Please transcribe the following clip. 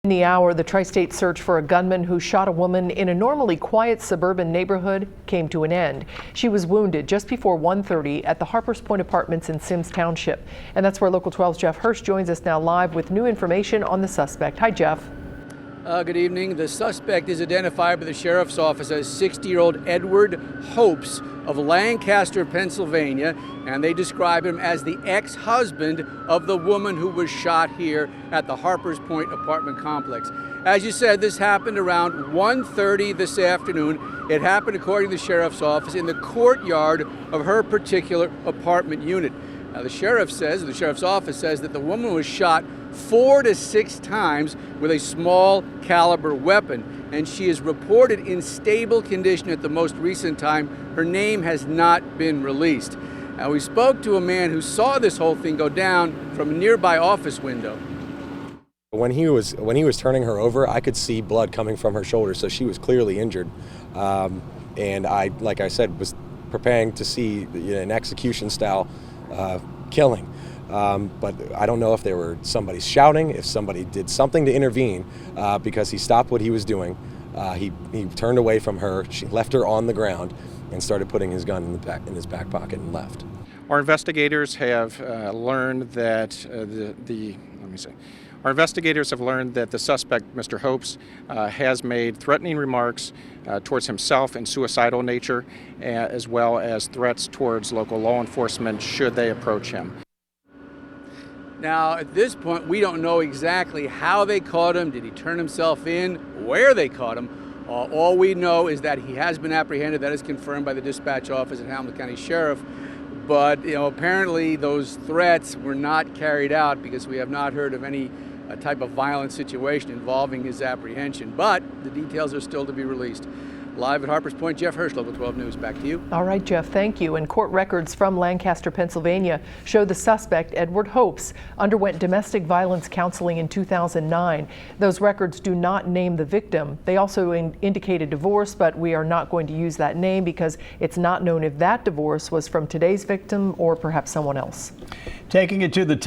In the hour, the tri-state search for a gunman who shot a woman in a normally quiet suburban neighborhood came to an end. She was wounded just before 1:30 at the Harper's Point Apartments in Symmes Township. And that's where Local 12's Jeff Hirsh joins us now live with new information on the suspect. Hi, Jeff. Good evening. The suspect is identified by the sheriff's office as 60-year-old Edward Hopes of Lancaster, Pennsylvania, and they describe him as the ex-husband of the woman who was shot here at the Harper's Point apartment complex. As you said, this happened around 1:30 this afternoon. It happened, according to the sheriff's office, in the courtyard of her particular apartment unit. Now, the sheriff's office says that the woman was shot 4 to 6 times with a small caliber weapon, and she is reported in stable condition at the most recent time. Her name has not been released. Now, we spoke to a man who saw this whole thing go down from a nearby office window. When he was turning her over, I could see blood coming from her shoulder, so she was clearly injured. And I, like I said, was preparing to see an execution style killing. But I don't know if there were somebody shouting, if somebody did something to intervene, because he stopped what he was doing. He turned away from her. She left her on the ground and started putting his gun in his back pocket and left. Our investigators have learned that Our investigators have learned that the suspect, Mr. Hopes, has made threatening remarks towards himself in suicidal nature, as well as threats towards local law enforcement should they approach him. Now, at this point, we don't know exactly how they caught him. Did he turn himself in? Where they caught him? All we know is that he has been apprehended. That is confirmed by the dispatch office and Hamilton County Sheriff. But apparently those threats were not carried out because we have not heard of any type of violent situation involving his apprehension. But the details are still to be released. Live at Harper's Point, Jeff Hirsh, Local 12 News. Back to you. All right, Jeff, thank you. And court records from Lancaster, Pennsylvania show the suspect, Edward Hopes, underwent domestic violence counseling in 2009. Those records do not name the victim. They also indicate a divorce, but we are not going to use that name because it's not known if that divorce was from today's victim or perhaps someone else. Taking it to the top.